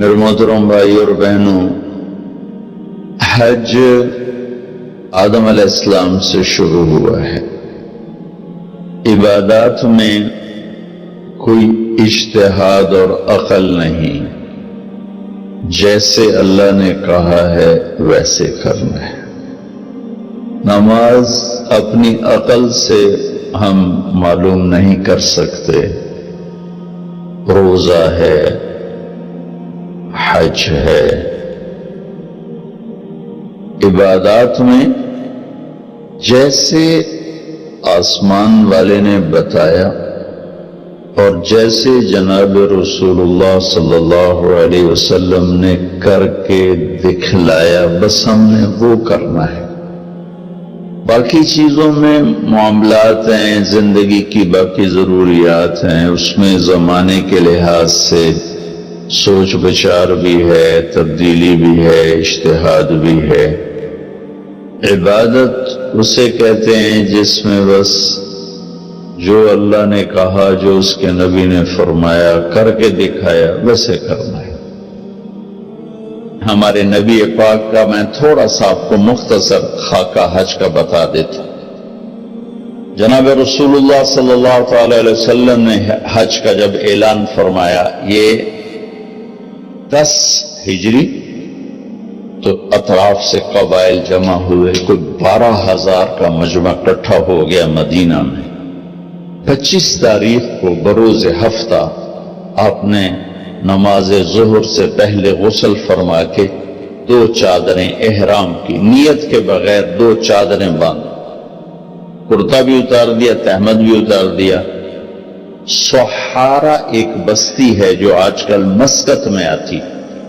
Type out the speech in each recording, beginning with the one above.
میرے محترم بھائی اور بہنوں، حج آدم علیہ السلام سے شروع ہوا ہے۔ عبادات میں کوئی اجتہاد اور عقل نہیں، جیسے اللہ نے کہا ہے ویسے کرنا ہے۔ نماز اپنی عقل سے ہم معلوم نہیں کر سکتے، روزہ ہے، حج ہے۔ عبادات میں جیسے آسمان والے نے بتایا اور جیسے جناب رسول اللہ صلی اللہ علیہ وسلم نے کر کے دکھلایا، بس ہم نے وہ کرنا ہے۔ باقی چیزوں میں معاملات ہیں، زندگی کی باقی ضروریات ہیں، اس میں زمانے کے لحاظ سے سوچ بچار بھی ہے، تبدیلی بھی ہے، اجتہاد بھی ہے۔ عبادت اسے کہتے ہیں جس میں بس جو اللہ نے کہا، جو اس کے نبی نے فرمایا، کر کے دکھایا، ویسے کرنا ہے۔ ہمارے نبی پاک کا میں تھوڑا سا آپ کو مختصر خاکہ حج کا بتا دیتا ہوں۔ جناب رسول اللہ صلی اللہ تعالی علیہ وسلم نے حج کا جب اعلان فرمایا، یہ 10 ہجری، تو اطراف سے قبائل جمع ہوئے، کوئی 12,000 کا مجمع اکٹھا ہو گیا مدینہ میں۔ 25 تاریخ کو بروز ہفتہ آپ نے نماز ظہر سے پہلے غسل فرما کے 2 چادریں احرام کی نیت کے بغیر 2 چادریں باندھ، کرتا بھی اتار دیا، تہمد بھی اتار دیا۔ سحارا ایک بستی ہے جو آج کل مسقط میں آتی،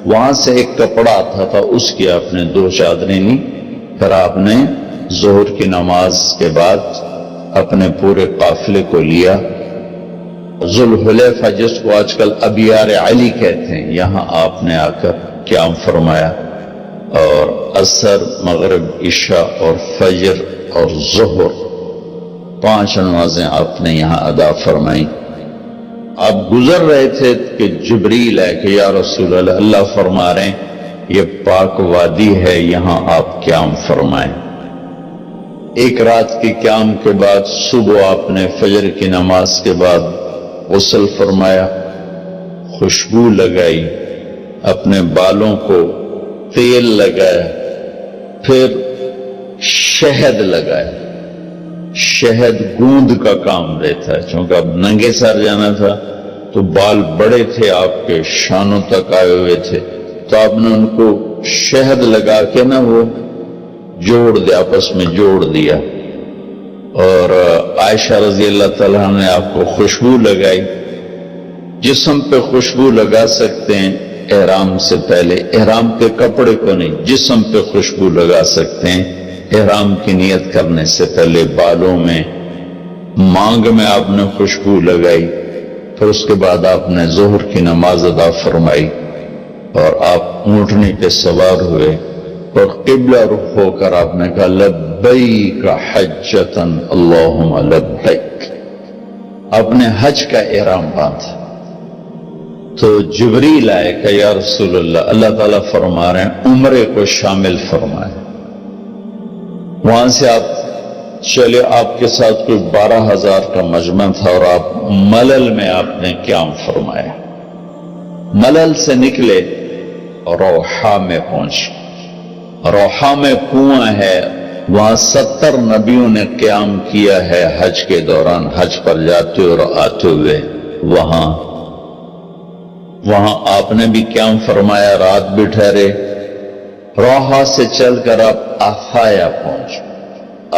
وہاں سے ایک کپڑا آتا تھا، اس کی آپ نے 2 چادریں لی۔ پھر آپ نے ظہر کی نماز کے بعد اپنے پورے قافلے کو لیا، ذوالحلیفہ جس کو آج کل ابیار علی کہتے ہیں، یہاں آپ نے آ کر قیام فرمایا، اور عصر، مغرب، عشاء اور فجر اور ظہر 5 نمازیں آپ نے یہاں ادا فرمائیں۔ آپ گزر رہے تھے کہ جبریل ہے کہ یا رسول اللہ، اللہ فرما رہے ہیں یہ پاک وادی ہے، یہاں آپ قیام فرمائیں۔ ایک رات کی قیام کے بعد صبح آپ نے فجر کی نماز کے بعد غسل فرمایا، خوشبو لگائی، اپنے بالوں کو تیل لگایا، پھر شہد لگایا۔ شہد گوند کا کام دیتا ہے، چونکہ اب ننگے سر جانا تھا تو بال بڑے تھے، آپ کے شانوں تک آئے ہوئے تھے، تو آپ نے ان کو شہد لگا کے نا وہ جوڑ دیا، آپس میں جوڑ دیا۔ اور عائشہ رضی اللہ تعالیٰ نے آپ کو خوشبو لگائی۔ جسم پہ خوشبو لگا سکتے ہیں احرام سے پہلے، احرام کے کپڑے کو نہیں، جسم پہ خوشبو لگا سکتے ہیں احرام کی نیت کرنے سے پہلے۔ بالوں میں، مانگ میں آپ نے خوشبو لگائی۔ پھر اس کے بعد آپ نے ظہر کی نماز ادا فرمائی، اور آپ اونٹنی پہ سوار ہوئے اور قبلہ رخ ہو کر آپ نے کہا لبیک حجتن اللہم لبیک، اپنے حج کا احرام باندھا۔ تو جبریل آئے کہ یا رسول اللہ، اللہ تعالیٰ فرما رہے ہیں عمرے کو شامل فرمائے۔ وہاں سے آپ چلے، آپ کے ساتھ کوئی 12,000 کا مجمع تھا، اور آپ ملل میں آپ نے قیام فرمایا۔ ملل سے نکلے اور روحا میں پہنچے۔ روحا میں کنواں ہے، وہاں 70 نبیوں نے قیام کیا ہے حج کے دوران، حج پر جاتے اور آتے ہوئے۔ وہاں آپ نے بھی قیام فرمایا، رات بھی ٹھہرے۔ روحا سے چل کر آپ افایا پہنچے،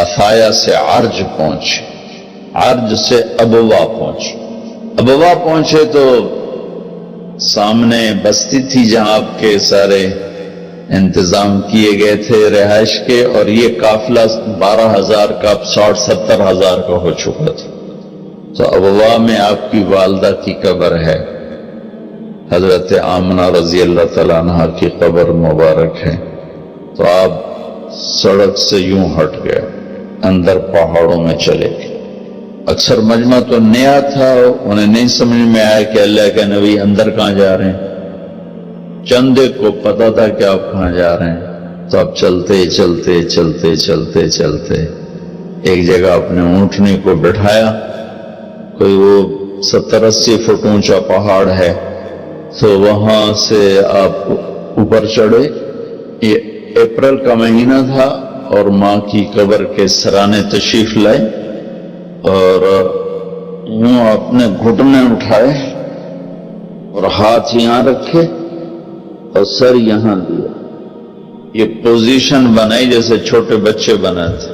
افایا سے عرج پہنچے، عرج سے ابوا پہنچے۔ ابوا پہنچے تو سامنے بستی تھی جہاں آپ کے سارے انتظام کیے گئے تھے رہائش کے، اور یہ قافلہ 12,000 کا 60-70,000 کا ہو چکا تھا۔ تو ابوا میں آپ کی والدہ کی قبر ہے، حضرت آمنہ رضی اللہ تعالیٰ عنہ کی قبر مبارک ہے۔ تو آپ سڑک سے یوں ہٹ گئے، اندر پہاڑوں میں چلے گئے۔ اکثر مجمع تو نیا تھا، انہیں نہیں سمجھ میں آیا کہ اللہ کے نبی اندر کہاں جا رہے ہیں۔ چندے کو پتا تھا کہ آپ کہاں جا رہے ہیں، تو آپ چلتے چلتے چلتے چلتے چلتے ایک جگہ اپنے اونٹنی کو بٹھایا، کوئی وہ 70-80 فٹ اونچا پہاڑ ہے، تو وہاں سے آپ اوپر چڑھے۔ یہ اپریل کا مہینہ تھا اور ماں کی قبر کے سرانے تشریف لائے، اور یوں اپنے گھٹنے اٹھائے اور ہاتھ یہاں رکھے اور سر یہاں دیا۔ یہ پوزیشن بنائی جیسے چھوٹے بچے بناتے،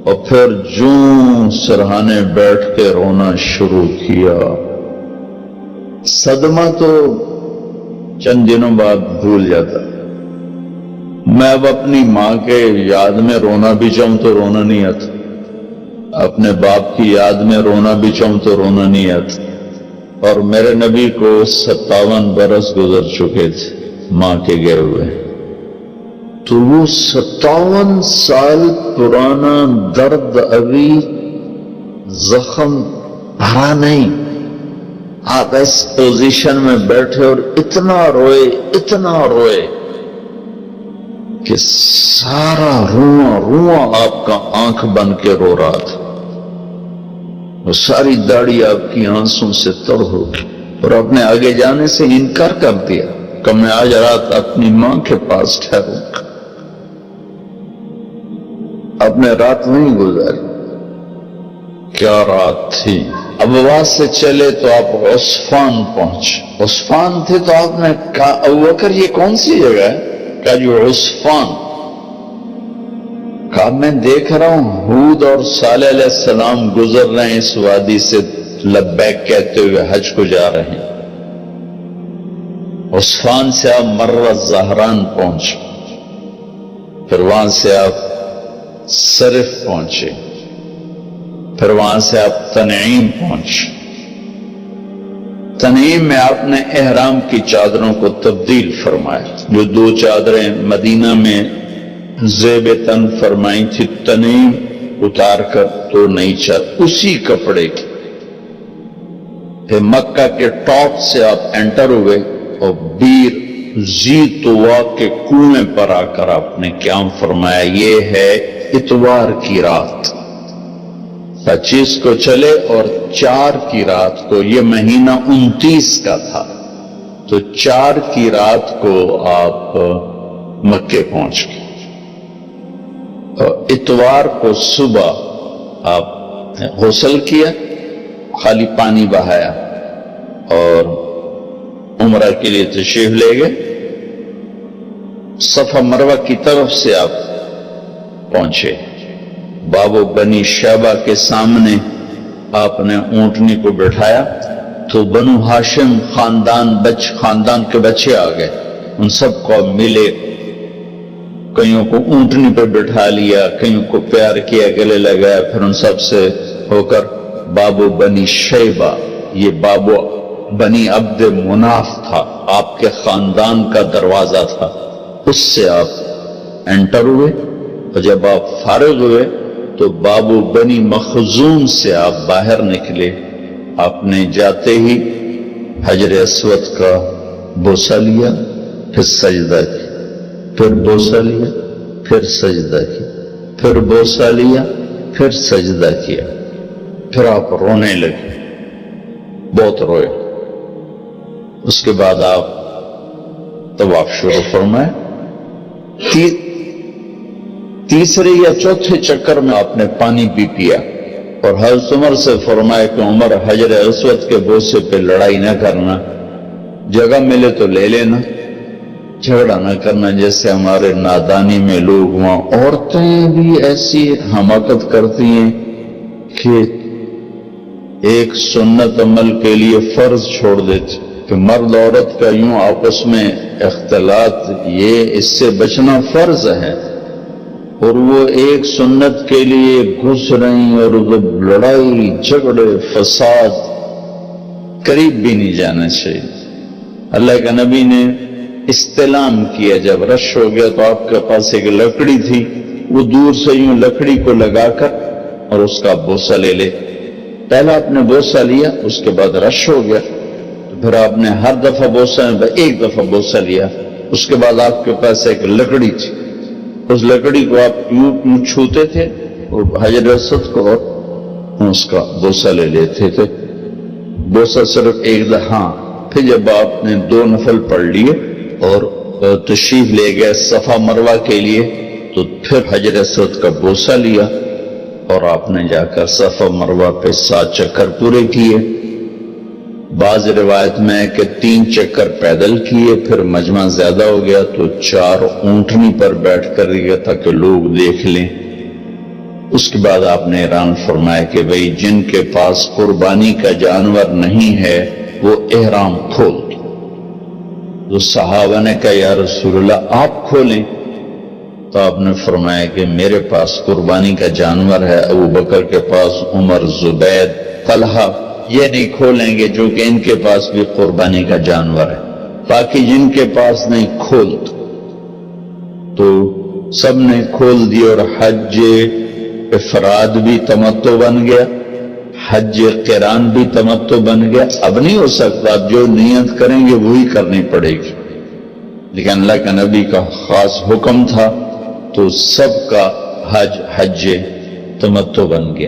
اور پھر جوں سرہانے بیٹھ کے رونا شروع کیا۔ صدمہ تو چند دنوں بعد بھول جاتا، میں اب اپنی ماں کے یاد میں رونا بھی چاہوں تو رونا نہیں آتا، اپنے باپ کی یاد میں رونا بھی چاہوں تو رونا نہیں آتا۔ اور میرے نبی کو 57 برس گزر چکے تھے ماں کے گئے ہوئے، تو وہ 57 سال پرانا درد ابھی زخم بھرا نہیں۔ آپ اس پوزیشن میں بیٹھے اور اتنا روئے کہ سارا رواں آپ کا آنکھ بن کے رو رہا تھا، اور ساری داڑھی آپ کی آنسوں سے تر ہو گئی، اور اپنے آگے جانے سے انکار کر دیا کہ میں آج رات اپنی ماں کے پاس ٹھہروں گا۔ آپ نے رات نہیں گزاری، کیا رات تھی۔ اب وہاں سے چلے تو آپ عصفان پہنچے، عصفان تھے تو آپ نے کہا ابوبکر یہ کون سی جگہ ہے؟ کہا جو عصفان۔ کہا میں دیکھ رہا ہوں ہود اور صالح علیہ السلام گزر رہے ہیں اس وادی سے، لبیک کہتے ہوئے حج کو جا رہے ہیں۔ عصفان سے آپ مرہ زہران پہنچے، پھر وہاں سے آپ صرف پہنچے، پھر وہاں سے آپ تنعیم پہنچے۔ تنعیم میں آپ نے احرام کی چادروں کو تبدیل فرمایا، جو 2 چادریں مدینہ میں زیب تن فرمائی تھی، تنعیم اتار کر 2 نئی چادر اسی کپڑے کی۔ پھر مکہ کے ٹاپ سے آپ انٹر ہوئے اور بیر زی طوا کے کنویں پر آ کر آپ نے قیام فرمایا۔ یہ ہے اتوار کی رات، 25 کو چلے اور 4 کی رات کو، یہ مہینہ 29 کا تھا، تو 4 کی رات کو آپ مکے پہنچ گئے۔ اتوار کو صبح آپ نے غسل کیا، خالی پانی بہایا اور عمرہ کے لیے تشریف لے گئے۔ صفا مروہ کی طرف سے آپ پہنچے، باب و بنی شیبہ کے سامنے آپ نے اونٹنی کو بٹھایا، تو بنو ہاشم خاندان کے بچے آ گئے، ان سب کو ملے، کئیوں کو اونٹنی پہ بٹھا لیا، کئیوں کو پیار کیا، گلے لگایا، پھر ان سب سے ہو کر باب و بنی شیبہ، یہ باب و بنی عبد مناف تھا، آپ کے خاندان کا دروازہ تھا، اس سے آپ انٹر ہوئے، اور جب آپ فارغ ہوئے تو باب و بنی مخزوم سے آپ باہر نکلے۔ آپ نے جاتے ہی حجر اسود کا بوسہ لیا، پھر سجدہ کیا، پھر بوسہ لیا، پھر سجدہ کیا، پھر بوسہ لیا، پھر سجدہ کیا، پھر آپ رونے لگے، بہت روئے۔ اس کے بعد آپ طواف شروع فرمائے۔ تیسرے یا چوتھے چکر میں آپ نے پانی بھی پیا، اور حضرت عمر سے فرمایا کہ عمر حجر اسود کے بوسے پہ لڑائی نہ کرنا، جگہ ملے تو لے لینا، جھگڑا نہ کرنا، جیسے ہمارے نادانی میں لوگ وہاں عورتیں بھی ایسی حماقت کرتی ہیں کہ ایک سنت عمل کے لیے فرض چھوڑ دیتے کہ مرد عورت کا یوں آپس میں اختلاط، یہ اس سے بچنا فرض ہے، اور وہ ایک سنت کے لیے گھس رہی، اور لڑائی جھگڑے فساد قریب بھی نہیں جانا چاہیے۔ اللہ کے نبی نے استلام کیا، جب رش ہو گیا تو آپ کے پاس ایک لکڑی تھی، وہ دور سے یوں لکڑی کو لگا کر اور اس کا بوسہ لے لے۔ پہلا آپ نے بوسہ لیا، اس کے بعد رش ہو گیا، تو پھر آپ نے ہر دفعہ بوسہ ایک دفعہ بوسہ لیا. اس کے بعد آپ کے پاس ایک لکڑی تھی، اس لکڑی کو آپ یوں چھوتے تھے اور حجر اسود کو اور اس کا بوسہ لے لیتے تھے. بوسہ صرف ایک دفعہ. پھر جب آپ نے 2 نفل پڑھ لیے اور تشریف لے گئے صفا مروہ کے لیے تو پھر حجر اسود کا بوسہ لیا اور آپ نے جا کر صفا مروہ پہ 7 چکر پورے کیے. بعض روایت میں کہ 3 چکر پیدل کیے، پھر مجمع زیادہ ہو گیا تو 4 اونٹنی پر بیٹھ کر گیا تاکہ لوگ دیکھ لیں. اس کے بعد آپ نے اعلان فرمایا کہ بھئی جن کے پاس قربانی کا جانور نہیں ہے وہ احرام کھول دو. تو صحابہ نے کہا یا رسول اللہ آپ کھولیں. تو آپ نے فرمایا کہ میرے پاس قربانی کا جانور ہے، ابو بکر کے پاس، عمر، زبید، طلحہ یہ نہیں کھولیں گے جو کہ ان کے پاس بھی قربانی کا جانور ہے. باقی جن کے پاس نہیں کھول تو سب نے کھول دی اور حج افراد بھی تمتع بن گیا، حج قران بھی تمتع بن گیا. اب نہیں ہو سکتا، اب جو نیت کریں گے وہی کرنی پڑے گی، لیکن اللہ کا نبی کا خاص حکم تھا تو سب کا حج تمتع بن گیا.